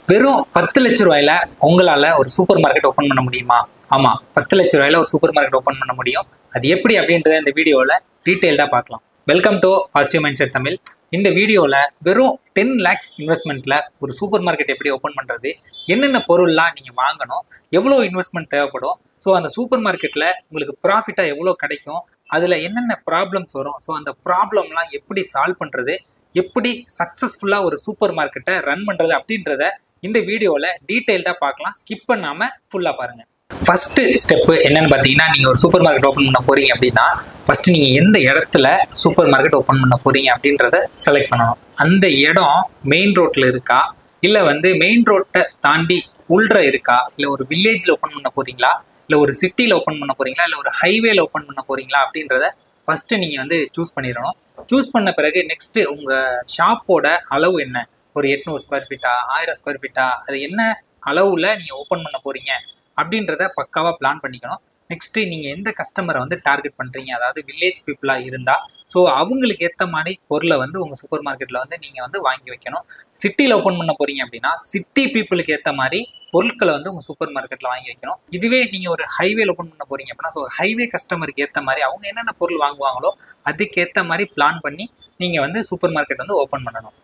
வெறும் 10 லட்ச ரூபாயில உங்களால ஒரு சூப்பர் மார்க்கெட் ஓபன் பண்ண முடியுமா? ஆமா, 10 லட்ச ரூபாயில ஒரு சூப்பர் மார்க்கெட் ஓபன் பண்ண முடியும். அது எப்படி அப்படின்றத இந்த வீடியோல டீடைல்டா பார்க்கலாம். Welcome to positive mind set Tamil. இந்த வீடியோல வெறும் 10 lakhs இன்வெஸ்ட்மெண்ட்ல ஒரு சூப்பர் மார்க்கெட் எப்படி ஓபன் பண்றது, என்னென்ன பொருள்லாம் நீங்க வாங்கணும், எவ்வளவு இன்வெஸ்ட்மெண்ட் தேவைப்படும், ஸோ அந்த சூப்பர் மார்க்கெட்ல உங்களுக்கு ப்ராஃபிட்டா எவ்வளவு கிடைக்கும், அதுல என்னென்ன ப்ராப்ளம்ஸ் வரும், ஸோ அந்த ப்ராப்ளம்லாம் எப்படி சால்வ் பண்றது, எப்படி சக்சஸ்ஃபுல்லா ஒரு சூப்பர் மார்க்கெட்டை ரன் பண்றது அப்படின்றத இந்த வீடியோல டீடைல்டா பார்க்கலாம். ஸ்கிப் பண்ணாம ஃபுல்லா பாருங்க. ஃபர்ஸ்ட் ஸ்டெப் என்னன்னு பாத்தீங்கன்னா, நீங்க ஒரு சூப்பர் மார்க்கெட் ஓபன் பண்ண போறீங்க அப்படின்னா ஃபர்ஸ்ட் நீங்க எந்த இடத்துல சூப்பர் மார்க்கெட் ஓபன் பண்ண போறீங்க அப்படின்றத செலக்ட் பண்ணணும். அந்த இடம் மெயின் ரோட்ல இருக்கா, இல்ல மெயின் ரோட்டை தாண்டி உள்ற இருக்கா, இல்ல ஒரு வில்லேஜ்ல ஓபன் பண்ண போறீங்களா, இல்ல ஒரு சிட்டில ஓபன் பண்ண போறீங்களா, இல்ல ஒரு ஹைவேல ஓபன் பண்ண போறீங்களா அப்படின்றத ஃபர்ஸ்ட் நீங்க சூஸ் பண்ணிடணும். சூஸ் பண்ண பிறகு நெக்ஸ்ட் உங்க ஷாப்போட அளவு என்ன, ஒரு 800 ஸ்கொயர் ஃபீட்டா, 1000 ஸ்கொயர் ஃபீட்டா, அது என்ன அளவுல நீங்க ஓபன் பண்ண போறீங்க அப்படின்றத பக்காவா பிளான் பண்ணிக்கணும். நெக்ஸ்ட் நீங்க எந்த கஸ்டமரை டார்கெட் பண்றீங்க, அதாவது வில்லேஜ் பீப்புளா இருந்தா ஸோ அவங்களுக்கு ஏற்ற மாதிரி பொருளை உங்க சூப்பர் மார்க்கெட்ல நீங்க வாங்கி வைக்கணும். சிட்டியில் ஓப்பன் பண்ண போறீங்க அப்படின்னா சிட்டி பீப்புளுக்கு ஏற்ற மாதிரி பொருட்களை உங்க சூப்பர் மார்க்கெட்ல வாங்கி வைக்கணும். இதுவே நீங்க ஒரு ஹைவேல ஓப்பன் பண்ண போறீங்க அப்படின்னா ஸோ ஹைவே கஸ்டமருக்கு ஏற்ற மாதிரி அவங்க என்னென்ன பொருள் வாங்குவாங்களோ அதுக்கேற்ற மாதிரி பிளான் பண்ணி நீங்க சூப்பர் மார்க்கெட் ஓப்பன் பண்ணணும்.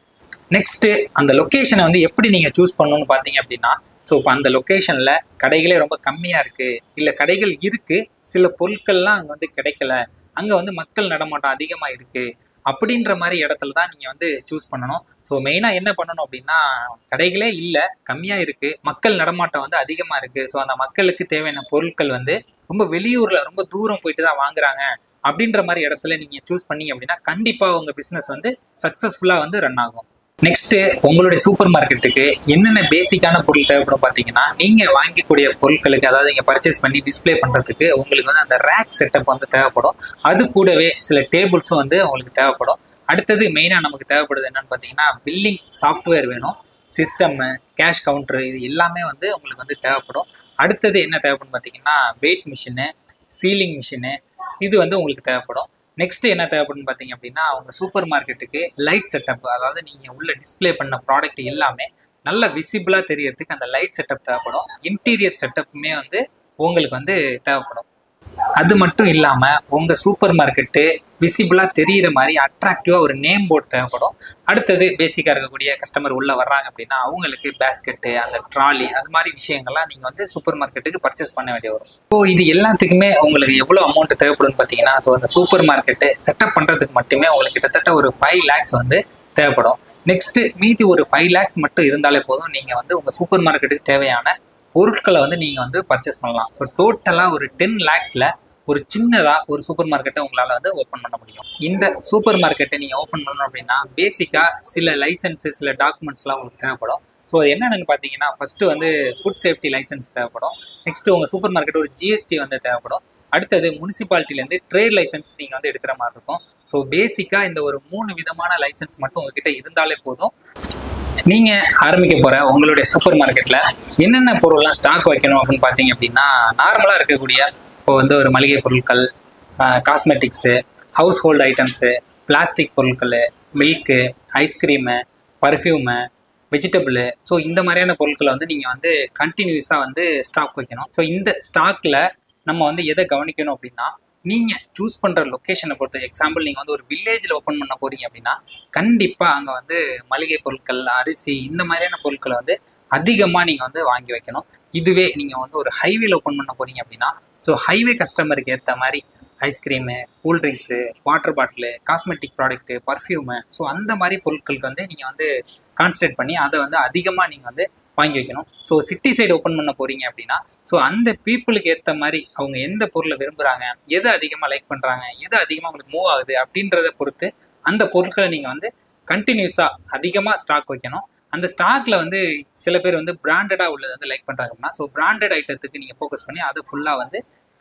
நெக்ஸ்ட் அந்த லொக்கேஷனை எப்படி நீங்க சூஸ் பண்ணணும்னு பார்த்தீங்க அப்படின்னா, ஸோ இப்போ அந்த லொக்கேஷன்ல கடைகளே ரொம்ப கம்மியா இருக்கு, இல்ல கடைகள் இருக்கு, சில பொருட்கள்லாம் அங்க கிடைக்கல, அங்க மக்கள் நடமாட்டம் அதிகமா இருக்கு அப்படின்ற மாதிரி இடத்துல தான் நீங்க சூஸ் பண்ணணும். ஸோ மெயினா என்ன பண்ணணும் அப்படின்னா, கடைகளே இல்லை, கம்மியா இருக்கு, மக்கள் நடமாட்டம் அதிகமா இருக்கு, ஸோ அந்த மக்களுக்கு தேவையான பொருட்கள் ரொம்ப வெளியூர்ல ரொம்ப தூரம் போயிட்டு தான் வாங்குறாங்க அப்படின்ற மாதிரி இடத்துல நீங்க சூஸ் பண்ணீங்க அப்படின்னா கண்டிப்பா உங்க பிசினஸ் சக்சஸ்ஃபுல்லா ரன் ஆகும். நெக்ஸ்ட் உங்களுடைய சூப்பர் மார்க்கெட்டுக்கு என்னென்ன பேசிக்கான பொருள் தேவைப்படும் பார்த்தீங்கன்னா, நீங்க வாங்கக்கூடிய பொருட்களுக்கு, அதாவது நீங்க பர்ச்சேஸ் பண்ணி டிஸ்பிளே பண்றதுக்கு உங்களுக்கு அந்த ரேக் செட்டப் தேவைப்படும். அது கூடவே சில டேபிள்ஸும் உங்களுக்கு தேவைப்படும். அடுத்தது மெயினா நமக்கு தேவைப்படுது என்னன்னு பார்த்தீங்கன்னா, பில்லிங் சாஃப்ட்வேர் வேணும், சிஸ்டம், கேஷ் கவுண்டர், இது எல்லாமே உங்களுக்கு தேவைப்படும். அடுத்தது என்ன தேவைப்படும் பார்த்தீங்கன்னா, வெயிட் மிஷினு, சீலிங் மிஷினு, இது உங்களுக்கு தேவைப்படும். நெக்ஸ்ட் என்ன தேவைப்படும் பார்த்தீங்க அப்படின்னா, அவங்க சூப்பர் மார்க்கெட்டுக்கு லைட் செட்டப், அதாவது நீங்க உள்ள டிஸ்பிளே பண்ண ப்ராடக்ட் எல்லாமே நல்ல விசிபிளா தெரியறதுக்கு அந்த லைட் செட்டப் தேவைப்படும். இன்டீரியர் செட்டப்புமே உங்களுக்கு தேவைப்படும். அது மட்டும் இல்லாம உங்க சூப்பர் மார்க்கெட்டு விசிபிளா தெரியிற மாதிரி அட்ராக்டிவா ஒரு நேம் போர்டு தேவைப்படும். அடுத்தது பேசிக்கா இருக்கக்கூடிய கஸ்டமர் உள்ள வர்றாங்க அப்படின்னா அவங்களுக்கு பேஸ்கெட்டு, அந்த ட்ராலி, அது மாதிரி விஷயங்கள்லாம் நீங்க சூப்பர் மார்க்கெட்டுக்கு பர்ச்சேஸ் பண்ண வேண்டிய வரும். ஸோ இது எல்லாத்துக்குமே உங்களுக்கு எவ்வளவு அமௌண்ட் தேவைப்படும்னு பார்த்தீங்கன்னா, ஸோ அந்த சூப்பர் மார்க்கெட்டு செட்டப் பண்றதுக்கு மட்டுமே உங்களுக்கு கிட்டத்தட்ட ஒரு 5 lakhs தேவைப்படும். நெக்ஸ்ட் மீதி ஒரு 5 lakhs மட்டும் இருந்தாலே போதும், நீங்க உங்க சூப்பர் மார்க்கெட்டுக்கு தேவையான பொருட்களை நீங்க பர்ச்சேஸ் பண்ணலாம். ஸோ டோட்டலா ஒரு 10 lakhsல ஒரு சின்னதா ஒரு சூப்பர் மார்க்கெட்டை உங்களால ஓப்பன் பண்ண முடியும். இந்த சூப்பர் மார்க்கெட்டை நீங்க ஓப்பன் பண்ணணும் அப்படின்னா பேசிக்கா சில லைசன்ஸ், சில டாக்குமெண்ட்ஸ்லாம் உங்களுக்கு தேவைப்படும். ஸோ அது என்னென்னு பார்த்தீங்கன்னா, ஃபர்ஸ்ட் ஃபுட் சேஃப்டி லைசன்ஸ் தேவைப்படும். நெக்ஸ்ட் உங்க சூப்பர் மார்க்கெட் ஒரு ஜிஎஸ்டி தேவைப்படும். அடுத்தது முனிசிபாலிட்டிலேருந்து ட்ரேட் லைசன்ஸ் நீங்க எடுக்கிற மாதிரி இருக்கும். ஸோ பேசிக்கா இந்த ஒரு 3 விதமான லைசன்ஸ் மட்டும் உங்ககிட்ட இருந்தாலே போதும், நீங்க ஆரம்பிக்க போற உங்களுடைய சூப்பர் மார்க்கெட்ல என்னென்ன பொருள்லாம் ஸ்டாக் வைக்கணும் அப்படின்னு பார்த்தீங்க அப்படின்னா, நார்மலா இருக்கக்கூடிய இப்போ ஒரு மளிகை பொருட்கள், cosmetics, household items, plastic பொருட்கள், milk, ice cream, perfume, vegetable, so இந்த மாதிரியான பொருட்களை நீங்க கண்டினியூஸாக ஸ்டாக் வைக்கணும். ஸோ இந்த ஸ்டாக்ல நம்ம எதை கவனிக்கணும் அப்படின்னா, நீங்க சூஸ் பண்ற லொக்கேஷனை பொறுத்து, எக்ஸாம்பிள் நீங்க ஒரு வில்லேஜ்ல ஓப்பன் பண்ண போறீங்க அப்படின்னா கண்டிப்பா அங்க மளிகை பொருட்கள், அரிசி, இந்த மாதிரியான பொருட்களை அதிகமா நீங்க வாங்கி வைக்கணும். இதுவே நீங்க ஒரு ஹைவேல ஓப்பன் பண்ண போறீங்க அப்படின்னா ஸோ ஹைவே கஸ்டமருக்கு ஏற்ற மாதிரி ice cream, cool drinks, water bottle, cosmetic product, perfume, so அந்த மாதிரி பொருட்களுக்கு நீங்க கான்சன்ட்ரேட் பண்ணி அதை அதிகமாக நீங்க வாங்கி வைக்கணும். ஸோ சிட்டி சைடு ஓப்பன் பண்ண போறீங்க அப்படின்னா ஸோ அந்த பீப்புளுக்கு ஏற்ற மாதிரி அவங்க எந்த பொருளை விரும்புறாங்க, எதை அதிகமாக லைக் பண்றாங்க, எது அதிகமாக உங்களுக்கு மூவ் ஆகுது அப்படின்றத பொறுத்து அந்த பொருட்களை நீங்க கண்டினியூஸா அதிகமாக ஸ்டாக் வைக்கணும். அந்த ஸ்டாக்ல சில பேர் பிராண்டடா உள்ளது லைக் பண்றாங்க அப்படின்னா ஸோ பிராண்டட் ஐட்டத்துக்கு நீங்க ஃபோக்கஸ் பண்ணி அதை ஃபுல்லா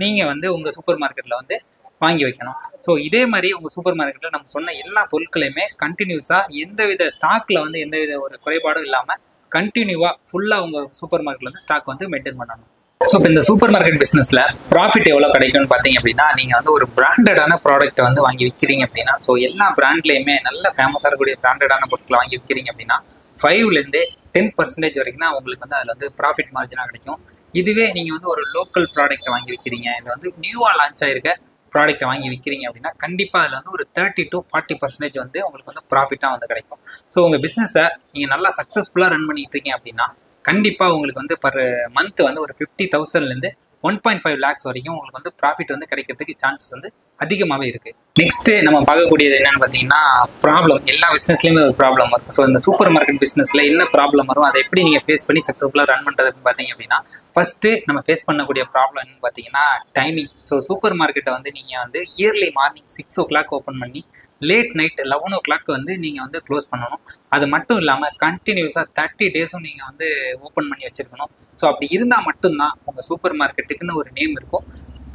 நீங்க உங்க சூப்பர் மார்க்கெட்ல வாங்கி வைக்கணும். ஸோ இதே மாதிரி உங்க சூப்பர் மார்க்கெட்ல நம்ம சொன்ன எல்லா பொருட்களையுமே கண்டினியூஸா எந்தவித ஸ்டாக்ல எந்தவித ஒரு குறைபாடும் இல்லாம கண்டினியூவா ஃபுல்லா உங்க சூப்பர் மார்க்கெட்ல ஸ்டாக் மெயின்டைன் பண்ணணும். ஸோ இப்போ இந்த சூப்பர் மார்க்கெட் பிஸ்னஸில் ப்ராஃபிட் எவ்வளோ கிடைக்கும்னு பார்த்தீங்க அப்படின்னா, நீங்கள் வந்து ஒரு பிராண்டடான ப்ராடக்ட்டை வந்து வாங்கி விற்கிறீங்க அப்படின்னா, ஸோ எல்லா பிராண்ட்லேயுமே நல்ல ஃபேமஸாக இருக்கக்கூடிய பிராண்டடான பொருட்களை வாங்கி விற்கிறீங்க அப்படின்னா 5லேருந்து 10% வரைக்கும் தான் உங்களுக்கு வந்து அதில் வந்து ப்ராஃபிட் மார்ஜினாக கிடைக்கும். இதுவே நீங்கள் வந்து ஒரு லோக்கல் ப்ராடக்ட்டை வாங்கி விற்கிறீங்க, இது வந்து நியூவாக லான்ச் ஆகிருக்க ப்ராடக்ட்டை வாங்கி விற்கிறீங்க அப்படின்னா கண்டிப்பாக அதில் வந்து ஒரு 30 to 40% வந்து உங்களுக்கு வந்து ப்ராஃபிட்டாக வந்து கிடைக்கும். ஸோ உங்கள் பிஸ்னஸை நீங்கள் நல்லா சக்ஸஸ்ஃபுல்லாக ரன் பண்ணிட்டு இருக்கீங்க அப்படின்னா கண்டிப்பாக உங்களுக்கு வந்து பர் மந்த் வந்து ஒரு 50,000லேருந்து 1.5 lakhs வரைக்கும் உங்களுக்கு வந்து ப்ராஃபிட் வந்து கிடைக்கிறதுக்கு சான்சஸ் வந்து அதிகமாகவே இருக்குது. நெக்ஸ்ட்டு நம்ம பார்க்கக்கூடியது என்னென்னு பார்த்தீங்கன்னா ப்ராப்ளம். எல்லா பிஸ்னஸ்லேயுமே ஒரு ப்ராப்ளம் இருக்கும். ஸோ இந்த சூப்பர் மார்க்கெட் பிஸ்னஸில் என்ன ப்ராப்ளம் வரும், அதை எப்படி நீங்கள் ஃபேஸ் பண்ணி சக்ஸஸ்ஃபுல்லாக ரன் பண்ணுறதுன்னு பார்த்தீங்க அப்படின்னா, ஃபஸ்ட்டு நம்ம ஃபேஸ் பண்ணக்கூடிய ப்ராப்ளம் என்னன்னு பார்த்தீங்கன்னா டைமிங். ஸோ சூப்பர் மார்க்கெட்டை வந்து நீங்கள் வந்து இயர்லி மார்னிங் 6 o'clock ஓப்பன் பண்ணி லேட் நைட் 11 o'clock வந்து நீங்கள் வந்து க்ளோஸ் பண்ணணும். அது மட்டும் இல்லாமல் கண்டினியூஸாக 30 days நீங்கள் வந்து ஓப்பன் பண்ணி வச்சுருக்கணும். ஸோ அப்படி இருந்தால் மட்டும்தான் உங்கள் சூப்பர் மார்க்கெட்டுக்குன்னு ஒரு நேம் இருக்கும்.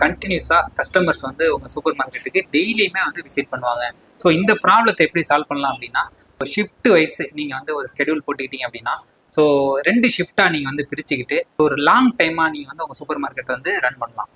கண்டினியூஸாக கஸ்டமர்ஸ் வந்து உங்கள் சூப்பர் மார்க்கெட்டுக்கு டெய்லியுமே வந்து விசிட் பண்ணுவாங்க. ஸோ இந்த ப்ராப்ளத்தை எப்படி சால்வ் பண்ணலாம் அப்படின்னா, ஸோ ஷிஃப்ட் வைஸ் நீங்கள் வந்து ஒரு ஸ்கெடியூல் போட்டுக்கிட்டீங்க அப்படின்னா, ஸோ 2 ஷிஃப்டாக நீங்கள் வந்து பிரிச்சுக்கிட்டு ஒரு லாங் டைமாக நீங்கள் வந்து உங்கள் சூப்பர் மார்க்கெட்டை வந்து ரன் பண்ணலாம்.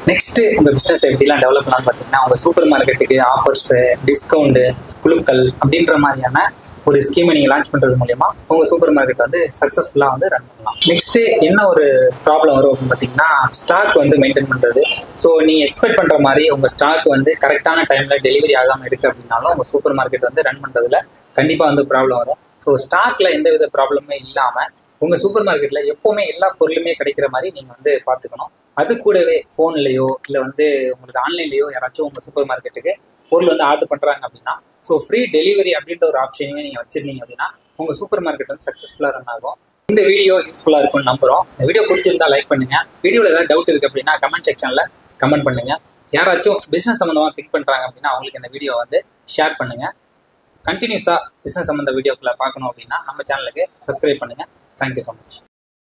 நெக்ஸ்ட்டு உங்கள் பிஸ்னஸ் எப்படிலாம் டெவலப் பண்ணலாம்னு பார்த்தீங்கன்னா, உங்கள் சூப்பர் மார்க்கெட்டுக்கு ஆஃபர்ஸு, டிஸ்கவுண்ட்டு, குழுக்கள் அப்படின்ற மாதிரியான ஒரு ஸ்கீமை நீங்கள் லான்ச் பண்ணுறது மூலமா உங்கள் சூப்பர் மார்க்கெட் வந்து சக்ஸஸ்ஃபுல்லாக வந்து ரன் பண்ணலாம். நெக்ஸ்ட்டு என்ன ஒரு ப்ராப்ளம் வரும் அப்படின்னு பார்த்தீங்கன்னா, ஸ்டாக் வந்து மெயின்டைன் பண்ணுறது. ஸோ நீங்கள் எக்ஸ்பெக்ட் பண்ணுற மாதிரி உங்கள் ஸ்டாக் வந்து கரெக்டான டைமில் டெலிவரி ஆகாமல் இருக்குது அப்படின்னாலும் உங்கள் சூப்பர் மார்க்கெட் வந்து ரன் பண்ணுறதுல கண்டிப்பாக வந்து ப்ராப்ளம் வரும். ஸோ ஸ்டாக்ல எந்த வித ப்ராப்ளமே இல்லாமல் உங்கள் சூப்பர் மார்க்கெட்டில் எப்போவுமே எல்லா பொருளுமே கிடைக்கிற மாதிரி நீங்கள் வந்து பார்த்துக்கணும். அது கூடவே ஃபோன்லேயோ இல்லை வந்து உங்களுக்கு ஆன்லைன்லேயோ யாராச்சும் உங்கள் சூப்பர் மார்க்கெட்டுக்கு பொருள் வந்து ஆர்டர் பண்ணுறாங்க அப்படின்னா, ஸோ ஃப்ரீ டெலிவரி அப்படின்ற ஒரு ஆப்ஷனையுமே நீங்கள் வச்சுருந்தீங்க அப்படின்னா உங்கள் சூப்பர் மார்க்கெட் வந்து சக்ஸஸ்ஃபுல்லாக ரன் ஆகும். இந்த வீடியோ யூஸ்ஃபுல்லாக இருக்கும்னு நம்புகிறோம். இந்த வீடியோ பிடிச்சிருந்தா லைக் பண்ணுங்கள். வீடியோவில் ஏதாவது டவுட் இருக்குது அப்படின்னா கமெண்ட் செக்ஷனில் கமெண்ட் பண்ணுங்கள். யாராச்சும் பிஸ்னஸ் சம்மந்தமாக திங்க் பண்ணுறாங்க அப்படின்னா அவங்களுக்கு இந்த வீடியோ வந்து ஷேர் பண்ணுங்கள். கண்டினியூஸாக பிஸ்னஸ் சம்மந்த வீடியோக்களை பார்க்கணும் அப்படின்னா நம்ம சேனலுக்கு சப்ஸ்கிரைப் பண்ணுங்கள். Thank you so much.